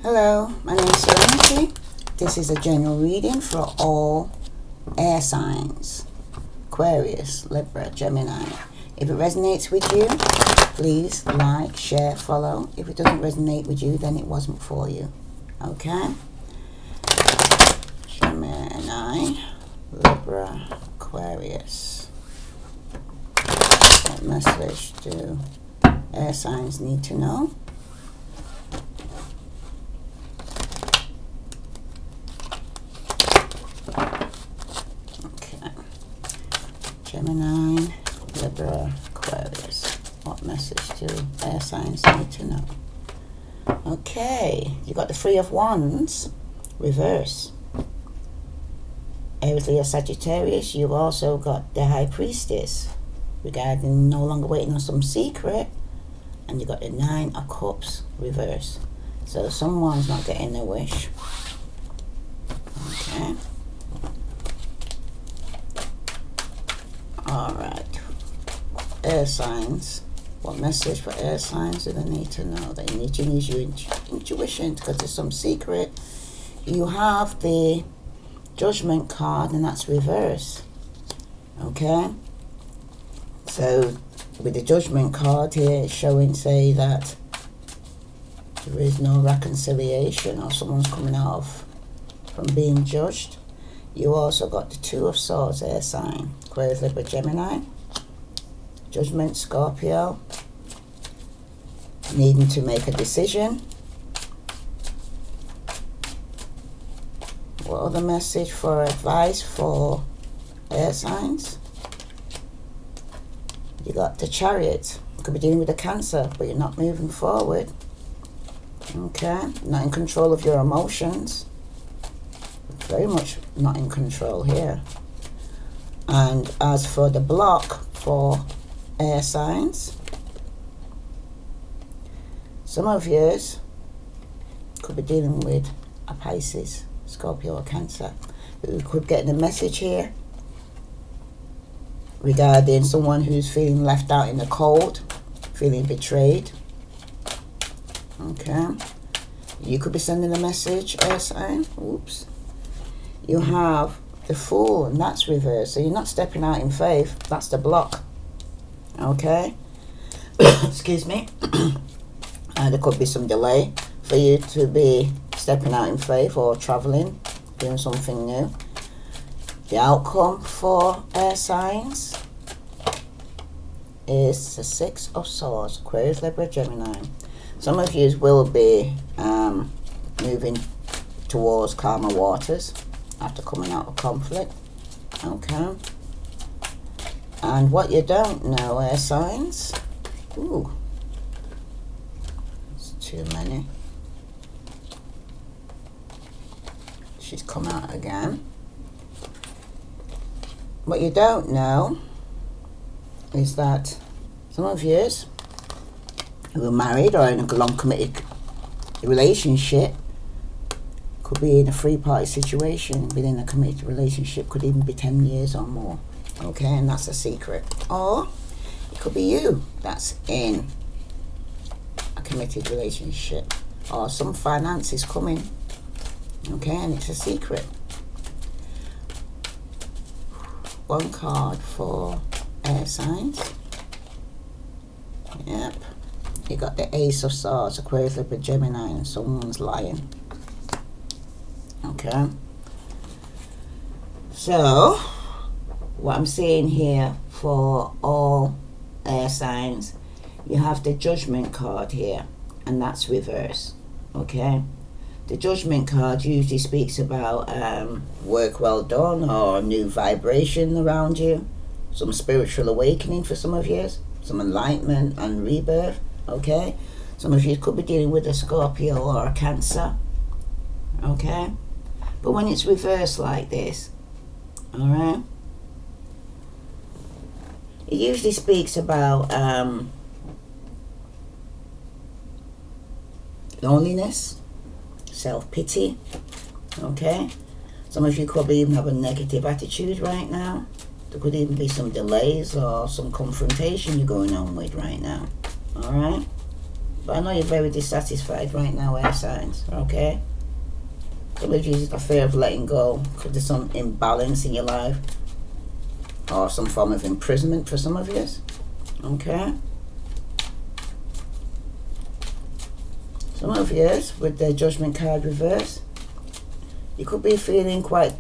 Hello, my name is Serenity. This is a general reading for all air signs: Aquarius, Libra, Gemini. If it resonates with you, please like, share, follow. If it doesn't resonate with you, then it wasn't for you. Okay? Gemini, Libra, Aquarius. What message do air signs need to know? Gemini, Libra, Aquarius. What message do air signs need to know? Okay, you got the Three of Wands, reverse. Aries, Leo, Sagittarius. You've also got the High Priestess, regarding no longer waiting on some secret. And you got the Nine of Cups, reverse. So someone's not getting their wish. Okay. Alright, air signs. What message for air signs do they need to know? They need to use your intuition because there's some secret. You have the Judgment card, and that's reverse. Okay, so with the Judgment card here, it's showing, say, that there is no reconciliation or someone's coming out from being judged. You also got the Two of Swords, air sign. Aquarius, Libra, Gemini. Judgment, Scorpio. Needing to make a decision. What other message for advice for air signs? You got the Chariot. You could be dealing with a Cancer, but you're not moving forward. Okay, not in control of your emotions. Very much not in control here. And as for the block for air signs, some of you could be dealing with a Pisces, Scorpio or Cancer, who could get the message here regarding someone who's feeling left out in the cold, feeling betrayed. Okay, you could be sending a message, air sign. Oops. You have the Fool, and that's reversed. So you're not stepping out in faith. That's the block. Okay? Excuse me. And there could be some delay for you to be stepping out in faith or traveling, doing something new. The outcome for air signs is the Six of Swords. Aquarius, Libra, Gemini. Some of you will be moving towards calmer waters after coming out of conflict. Okay, and what you don't know, air signs. Ooh, it's too many. She's come out again. What you don't know is that some of you who are married or in a long committed relationship could be in a three-party situation within a committed relationship, could even be 10 years or more. Okay, and that's a secret. Or it could be you that's in a committed relationship, or some finance is coming. Okay, and it's a secret. One card for air signs. Yep, you got the Ace of Swords, Aquarius, Libra, Gemini, and someone's lying. Okay, so what I'm seeing here for all air signs, you have the Judgment card here, and that's reverse. Okay, the Judgment card usually speaks about work well done or new vibration around you, some spiritual awakening for some of you, some enlightenment and rebirth. Okay, some of you could be dealing with a Scorpio or a Cancer. Okay, but when it's reversed like this, all right, it usually speaks about loneliness, self-pity. Okay, some of you could even have a negative attitude right now. There could even be some delays or some confrontation you're going on with right now. All right, But I know you're very dissatisfied right now, air signs, okay? Some of you a fear of letting go because there's some imbalance in your life or some form of imprisonment for some of you, okay? Some of you, with the Judgment card reverse, you could be feeling quite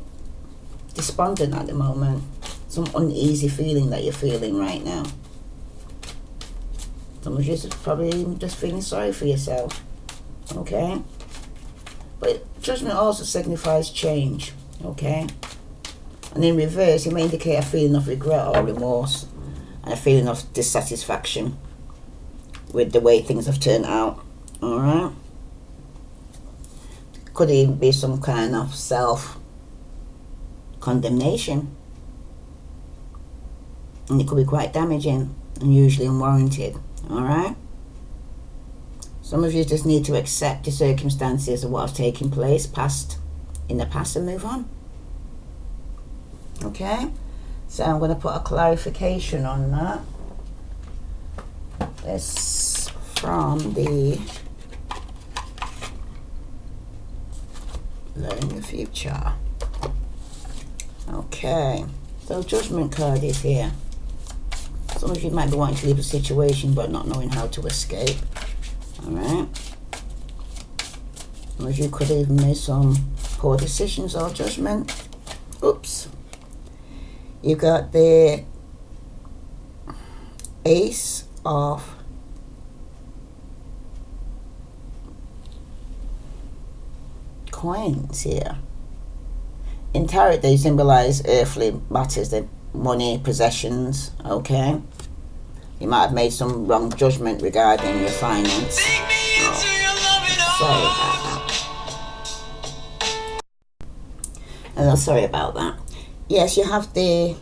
despondent at the moment. Some uneasy feeling that you're feeling right now. Some of you are probably just feeling sorry for yourself, okay? But Judgment also signifies change, okay? And in reverse, it may indicate a feeling of regret or remorse and a feeling of dissatisfaction with the way things have turned out, all right? Could even be some kind of self-condemnation. And it could be quite damaging and usually unwarranted, all right? Some of you just need to accept the circumstances of what have taken place in the past and move on. Okay? So I'm going to put a clarification on that. This from the Learn the Future. Okay. So Judgment card is here. Some of you might be wanting to leave a situation but not knowing how to escape. Alright. Some of you could even make some poor decisions or judgment. Oops. You got the Ace of Coins here. In tarot, they symbolize earthly matters, the money, possessions, okay? You might have made some wrong judgment regarding your finance. Oh, sorry about that. I'm sorry about that. Yes, you have the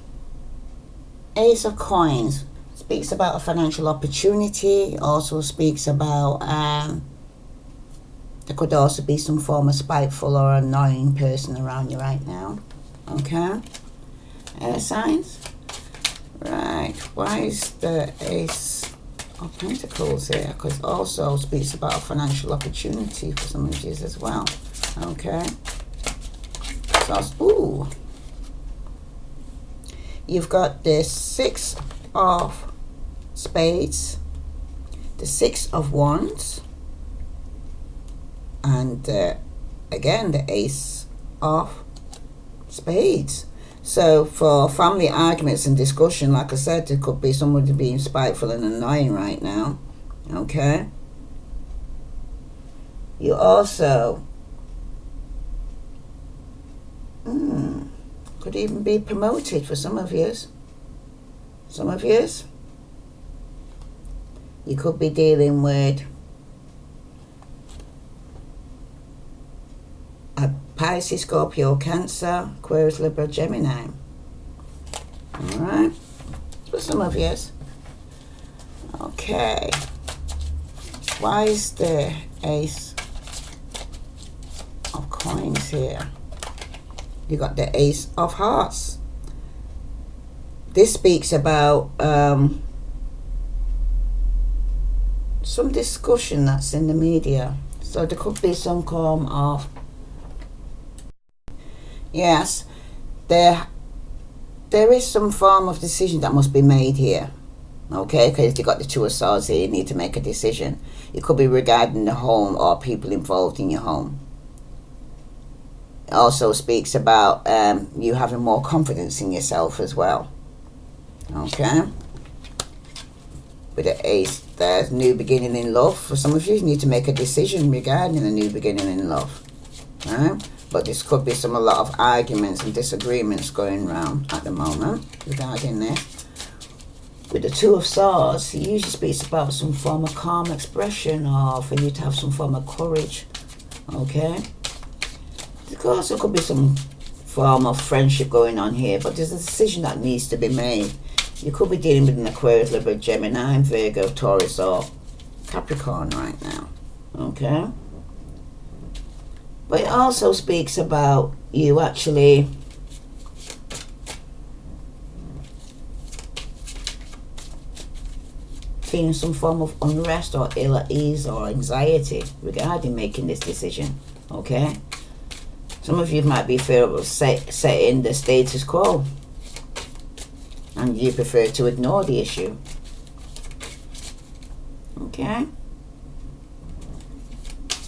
Ace of Coins. Speaks about a financial opportunity. Also speaks about there could also be some form of spiteful or annoying person around you right now. Okay? Air signs. Right. Why is the Ace of Pentacles here? Because it also speaks about a financial opportunity for some of you as well. Okay? So, ooh. You've got the Six of Spades, the Six of Wands, and again the Ace of Spades. So for family arguments and discussion, like I said, there could be someone being spiteful and annoying right now. Okay. You also could even be promoted for some of you. Some of you. You could be dealing with a Pisces, Scorpio, Cancer, Aquarius, Libra, Gemini. Alright. For some of you. Okay. Why is the Ace of Coins here? You got the Ace of Hearts. This speaks about some discussion that's in the media. So there could be some form of, yes, there is some form of decision that must be made here. Okay, because you got the Two of Swords here, you need to make a decision. It could be regarding the home or people involved in your home. It also speaks about you having more confidence in yourself as well. Okay. With the Ace, there's new beginning in love. For some of you, you need to make a decision regarding a new beginning in love. Right? But this could be a lot of arguments and disagreements going around at the moment regarding this. With the Two of Swords, it usually speaks about some form of calm expression or for you to have some form of courage. Okay? There also could be some form of friendship going on here, but there's a decision that needs to be made. You could be dealing with an Aquarius, Libra, Gemini, Virgo, Taurus, or Capricorn right now. Okay? But it also speaks about you actually feeling some form of unrest or ill at ease or anxiety regarding making this decision. Okay? Some of you might be fearful of setting the status quo, and you prefer to ignore the issue. Okay?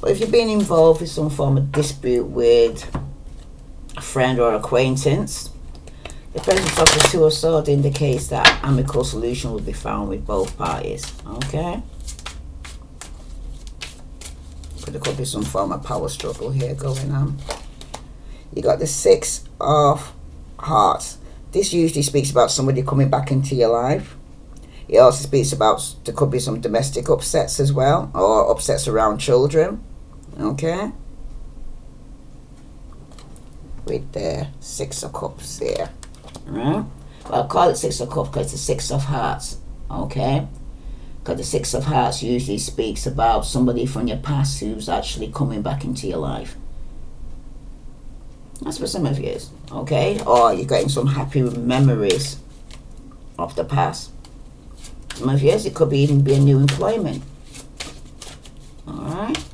But if you're being involved in some form of dispute with a friend or acquaintance, the presence of the Two of Swords indicates that amicable solution will be found with both parties. Okay? But there could be some form of power struggle here going on. You got the Six of Hearts. This usually speaks about somebody coming back into your life. It also speaks about, there could be some domestic upsets as well, or upsets around children. Okay? With the Six of Cups here. Alright? Well, I'll call it Six of Cups because it's the Six of Hearts. Okay? Because the Six of Hearts usually speaks about somebody from your past who's actually coming back into your life. That's for some of you, okay? Or you're getting some happy memories of the past. Some of you, it could even be a new employment. Alright?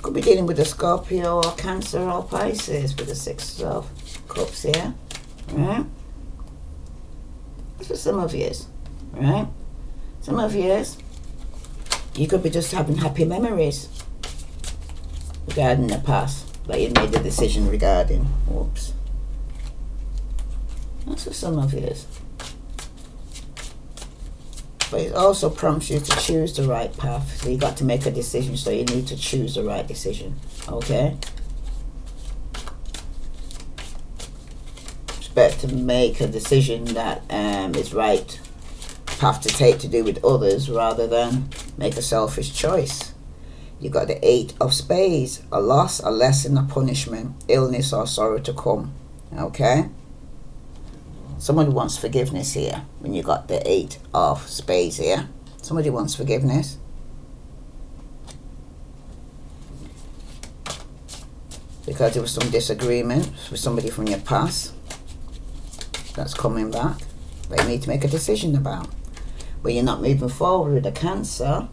Could be dealing with a Scorpio or Cancer or Pisces with the Six of Cups here. Right? That's for some of you, right? Some of you, you could be just having happy memories regarding the past that you made the decision regarding. Whoops. That's for some of you. But it also prompts you to choose the right path. So you got to make a decision, so you need to choose the right decision. Okay? It's better to make a decision that is right path to take to do with others rather than make a selfish choice. You got the Eight of Spades, a loss, a lesson, a punishment, illness or sorrow to come. Okay? Somebody wants forgiveness here when you got the Eight of Spades here. Somebody wants forgiveness. Because there was some disagreement with somebody from your past that's coming back that you need to make a decision about. But you're not moving forward with the Cancer.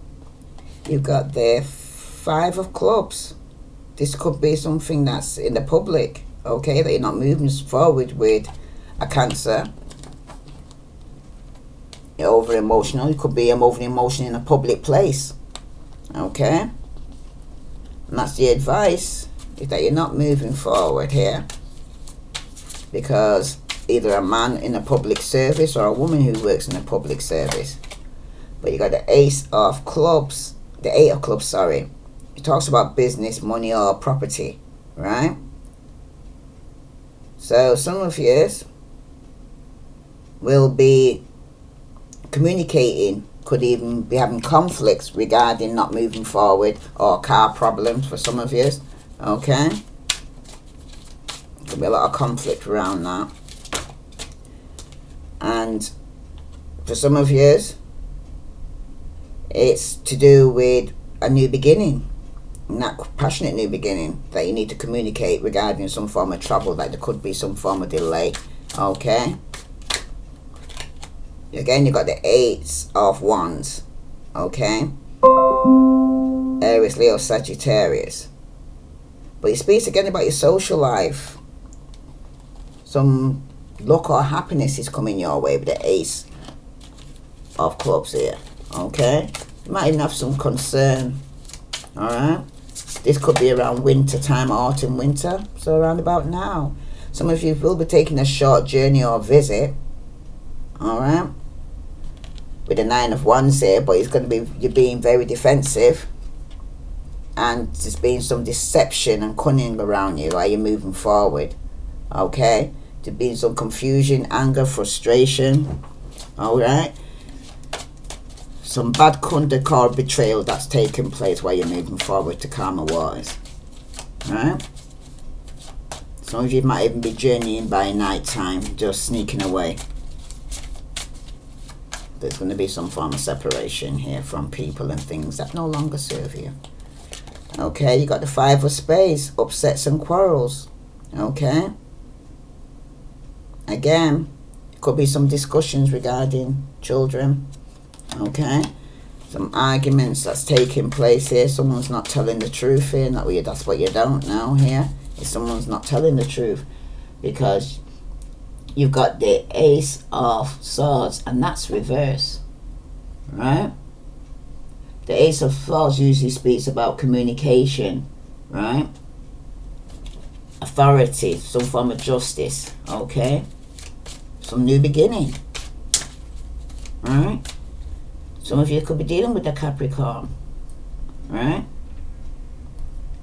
You've got the Five of Clubs. This could be something that's in the public, okay, that you're not moving forward with a Cancer. You're over emotional. You could be over emotional in a public place, okay? And that's the advice, is that you're not moving forward here because either a man in a public service or a woman who works in a public service. But you got the Ace of Clubs, the Eight of Clubs, sorry. It talks about business, money or property, right? So some of you will be communicating, could even be having conflicts regarding not moving forward, or car problems for some of you, okay? Could be a lot of conflict around that. And for some of you, it's to do with a new beginning, that passionate new beginning that you need to communicate regarding some form of trouble, that there could be some form of delay, okay? Again, you got the Eight of Wands, okay? Aries, Leo, Sagittarius. But it speaks again about your social life. Some luck or happiness is coming your way with the Ace of Clubs here, okay? You might even have some concern, alright? This could be around winter time, autumn, winter, so around about now. Some of you will be taking a short journey or visit, alright? With the Nine of Wands here, but it's going to be, you're being very defensive, and there's been some deception and cunning around you while you're moving forward, okay? There's been some confusion, anger, frustration, alright? Some bad conduct or betrayal that's taken place while you're moving forward to calmer waters, alright? Some of you might even be journeying by night time, just sneaking away. There's going to be some form of separation here from people and things that no longer serve you. Okay, you got the Five of Spades, upsets and quarrels. Okay. Again, it could be some discussions regarding children. Okay. some arguments that's taking place here. Someone's not telling the truth here. Not really, that's what you don't know here. If someone's not telling the truth, because you've got the Ace of Swords, and that's reverse, right? The Ace of Swords usually speaks about communication, right? Authority, some form of justice, okay? Some new beginning, right? Some of you could be dealing with the Capricorn, right?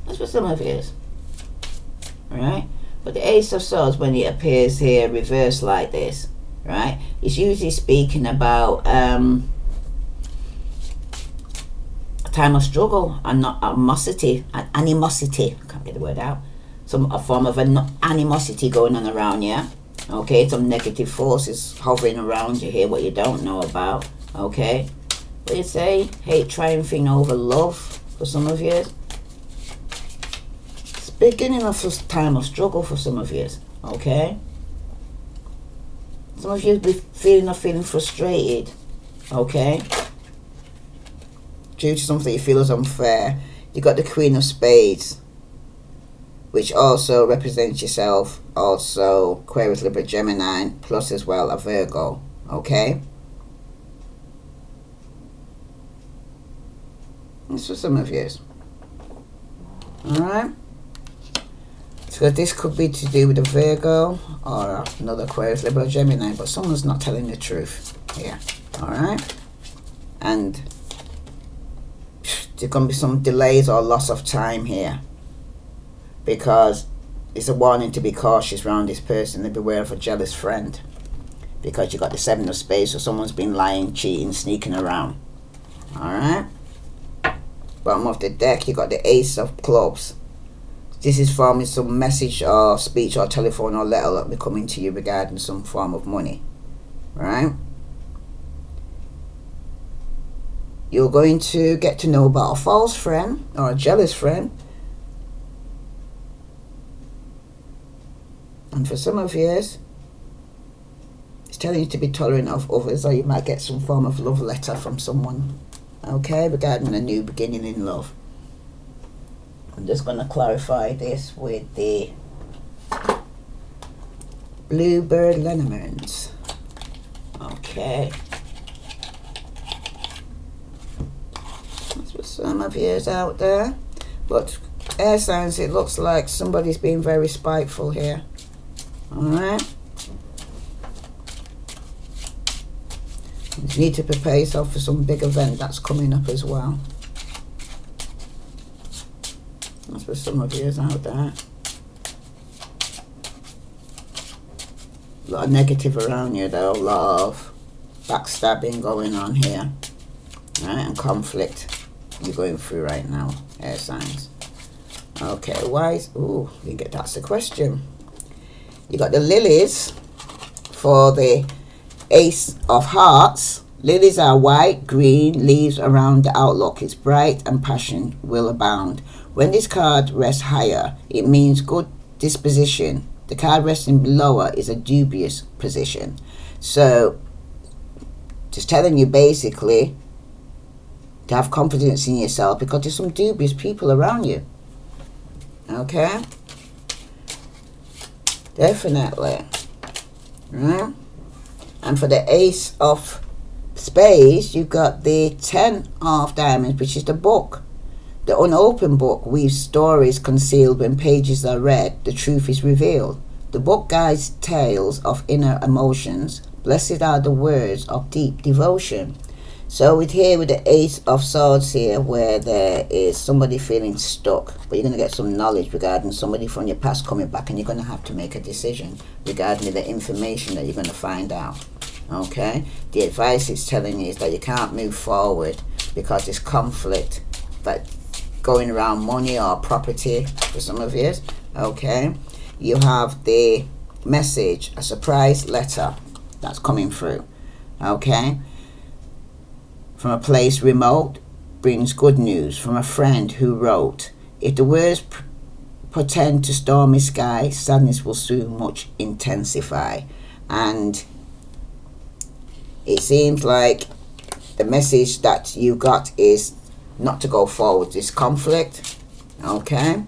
That's what some of you is, right? But the Ace of Swords, when it appears here reversed like this, right, it's usually speaking about a time of struggle and not animosity. I can't get the word out. A form of animosity going on around you. Okay, some negative forces hovering around you here, what you don't know about. Okay, what do you say? Hate triumphing over love for some of you. Beginning of a time of struggle for some of you, okay? Some of you be feeling frustrated, okay? Due to something you feel is unfair. You got the Queen of Spades, which also represents yourself, also Aquarius, Libra, Gemini, plus as well a Virgo, okay? That's for some of you, alright? So this could be to do with a Virgo or another Aquarius, Libra, Gemini, but someone's not telling the truth here, alright? And there's going to be some delays or loss of time here, because it's a warning to be cautious around this person and beware of a jealous friend, because you got the Seven of Spades, so someone's been lying, cheating, sneaking around, alright? Bottom of the deck, you got the Ace of Clubs. This is forming some message or speech or telephone or letter that will be coming to you regarding some form of money, right? You're going to get to know about a false friend or a jealous friend. And for some of you, it's telling you to be tolerant of others, or you might get some form of love letter from someone, okay, regarding a new beginning in love. I'm just going to clarify this with the Bluebird Lenormands. Okay. That's what some of you is out there. But air signs, it looks like somebody's being very spiteful here. Alright. You need to prepare yourself for some big event that's coming up as well. That's what some of you is out there. A lot of negative around you though, a lot of backstabbing going on here. Right, and conflict you're going through right now, air signs. Okay, why is, ooh, you get, that's the question. You got the lilies for the Ace of Hearts. Lilies are white, green, leaves around the outlook. It's bright and passion will abound. When this card rests higher, it means good disposition. The card resting lower is a dubious position. So, just telling you basically to have confidence in yourself, because there's some dubious people around you. Okay? Definitely. Right? And for the Ace of Spades, you've got the 10 of Diamonds, which is the book. The unopened book weaves stories concealed. When pages are read, the truth is revealed. The book guides tales of inner emotions. Blessed are the words of deep devotion. So with the Ace of Swords here, where there is somebody feeling stuck, but you're going to get some knowledge regarding somebody from your past coming back, and you're going to have to make a decision regarding the information that you're going to find out. Okay? The advice it's telling you is that you can't move forward because there's conflict that going around money or property for some of you. Okay? You have the message, a surprise letter that's coming through. Okay? From a place remote brings good news from a friend who wrote, if the words portend to stormy sky, sadness will soon much intensify. And it seems like the message that you got is not to go forward this conflict. Okay.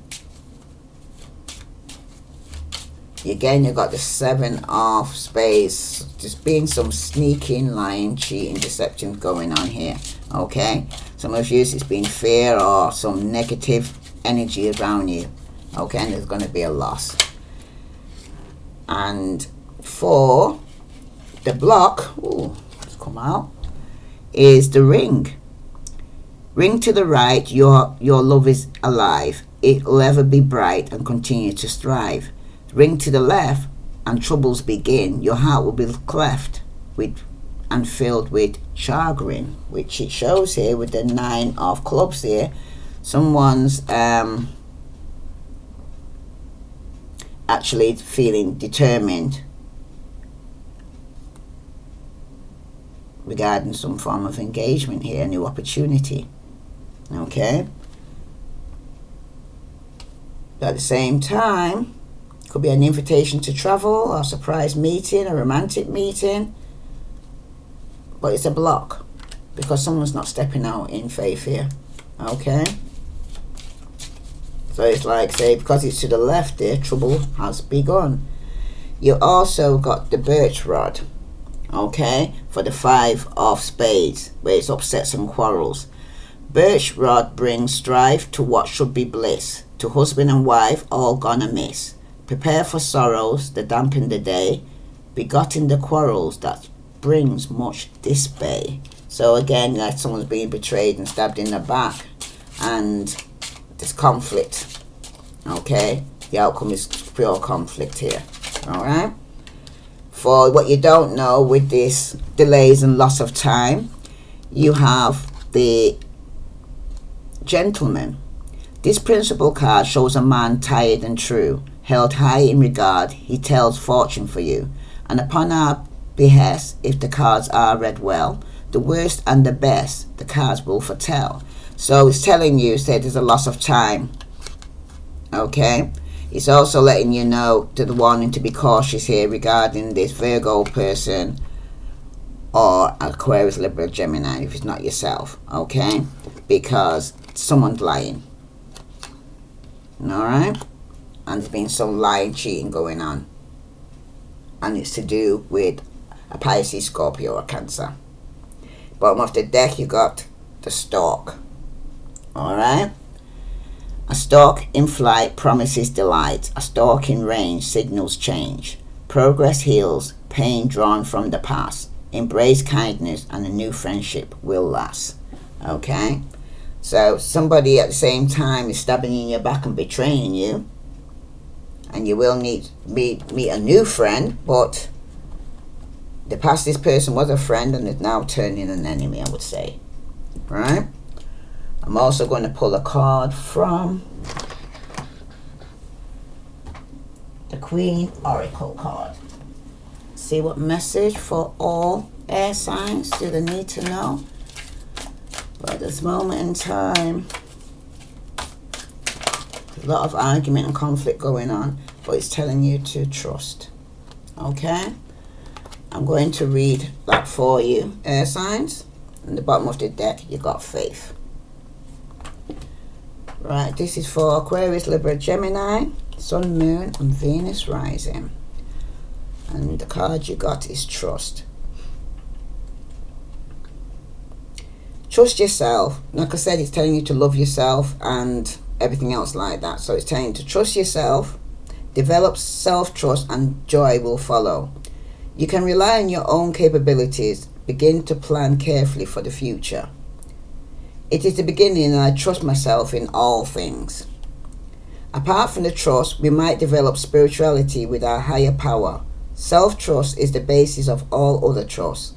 Again, you got the 7 of spades. Just being some sneaking, lying, cheating, deception going on here. Okay. Some of you, it's been fear or some negative energy around you. Okay, and there's going to be a loss. And for the block, it's come out, is the ring. Ring to the right, your love is alive. It will ever be bright and continue to strive. Ring to the left, and troubles begin. Your heart will be cleft with and filled with chagrin, which it shows here with the 9 of clubs here. Someone's actually feeling determined regarding some form of engagement here, a new opportunity. Okay. But at the same time, could be an invitation to travel or a surprise meeting, a romantic meeting. But it's a block because someone's not stepping out in faith here. Okay. So it's like, say, because it's to the left there, trouble has begun. You also got the birch rod. Okay. For the 5 of spades, where it's upsets and quarrels. Birch rod brings strife to what should be bliss. To husband and wife, all gone amiss. Prepare for sorrows that dampen the day, begotten the quarrels that brings much dismay. So again, like someone's being betrayed and stabbed in the back, and there's conflict. Okay, the outcome is pure conflict here. All right. For what you don't know, with this delays and loss of time, you have the gentleman. This principal card shows a man tired and true, held high in regard. He tells fortune for you, and upon our behest, if the cards are read well, the worst and the best the cards will foretell. So it's telling you, say, there's a loss of time. Okay. It's also letting you know to the wanting to be cautious here regarding this Virgo person or Aquarius, Libra, Gemini, if it's not yourself. Okay, because someone's lying. Alright, and there's been some lying, cheating going on, and it's to do with a Pisces, Scorpio, or Cancer. Bottom of the deck, you got the stork. Alright, a stork in flight promises delight. A stork in range signals change. Progress heals pain drawn from the past. Embrace kindness and a new friendship will last. Okay, so somebody at the same time is stabbing in your back and betraying you, and you will meet a new friend, but the past this person was a friend and is now turning an enemy, I would say. Right. I'm also going to pull a card from the Queen Oracle card. See what message for all air signs do they need to know. But at this moment in time, there's a lot of argument and conflict going on, but it's telling you to trust. Okay? I'm going to read that for you, air signs. In the bottom of the deck, you got faith. Right, this is for Aquarius, Libra, Gemini, Sun, Moon, and Venus rising. And the card you got is trust. Trust yourself. Like I said, it's telling you to love yourself and everything else like that. So it's telling you to trust yourself, develop self-trust, and joy will follow. You can rely on your own capabilities. Begin to plan carefully for the future. It is the beginning, and I trust myself in all things. Apart from the trust, we might develop spirituality with our higher power. Self-trust is the basis of all other trust.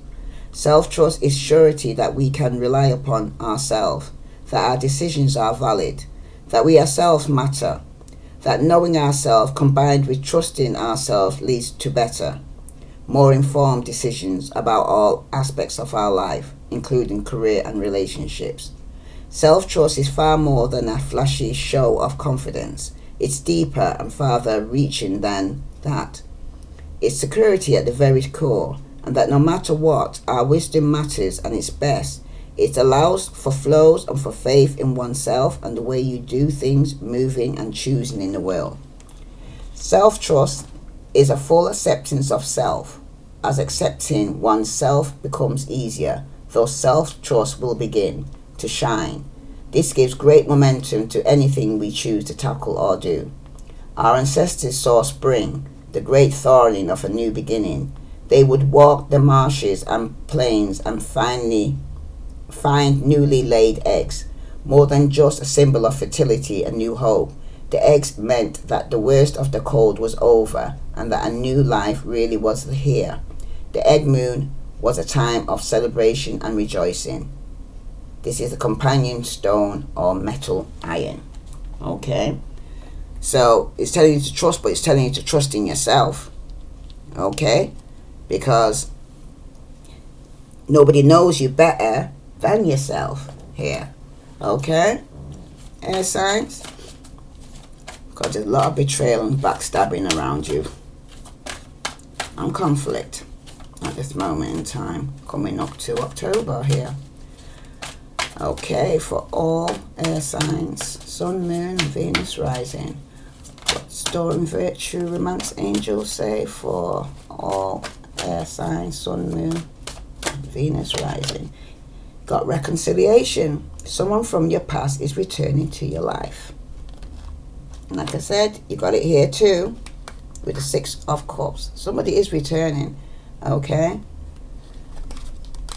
Self-trust is surety that we can rely upon ourselves, that our decisions are valid, that we ourselves matter, that knowing ourselves combined with trusting ourselves leads to better, more informed decisions about all aspects of our life, including career and relationships. Self-trust is far more than a flashy show of confidence. It's deeper and farther reaching than that. It's security at the very core, and that no matter what, our wisdom matters and it's best. It allows for flows and for faith in oneself and the way you do things, moving and choosing in the world. Self-trust is a full acceptance of self. As accepting oneself becomes easier, thus self-trust will begin to shine. This gives great momentum to anything we choose to tackle or do. Our ancestors saw spring, the great thawing of a new beginning. They would walk the marshes and plains and find newly laid eggs. More than just a symbol of fertility and new hope, the eggs meant that the worst of the cold was over and that a new life really was here. The egg moon was a time of celebration and rejoicing. This is the companion stone or metal iron. Okay? So it's telling you to trust, but it's telling you to trust in yourself. Okay? Because nobody knows you better than yourself here. Okay? Air signs? Because there's a lot of betrayal and backstabbing around you. And conflict at this moment in time. Coming up to October here. Okay, for all air signs, Sun, Moon, and Venus rising. What storm, virtue, romance angels say for all air signs, Sun, Moon, Venus rising? Got reconciliation. Someone from your past is returning to your life. And like I said, you got it here too with the Six of Cups. Somebody is returning, okay?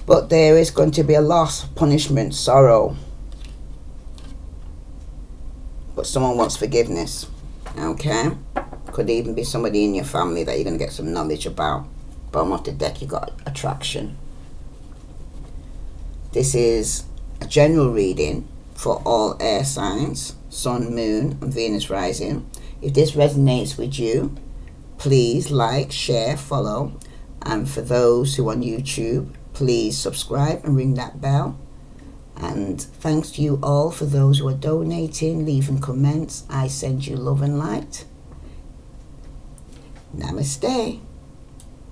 But there is going to be a loss, punishment, sorrow. But someone wants forgiveness, okay? Could even be somebody in your family that you're going to get some knowledge about. Bottom of the deck, you got attraction. This is a general reading for all air signs, Sun, Moon, and Venus rising. If this resonates with you, please like, share, follow. And for those who are on YouTube, please subscribe and ring that bell. And thanks to you all for those who are donating, leaving comments. I send you love and light. Namaste.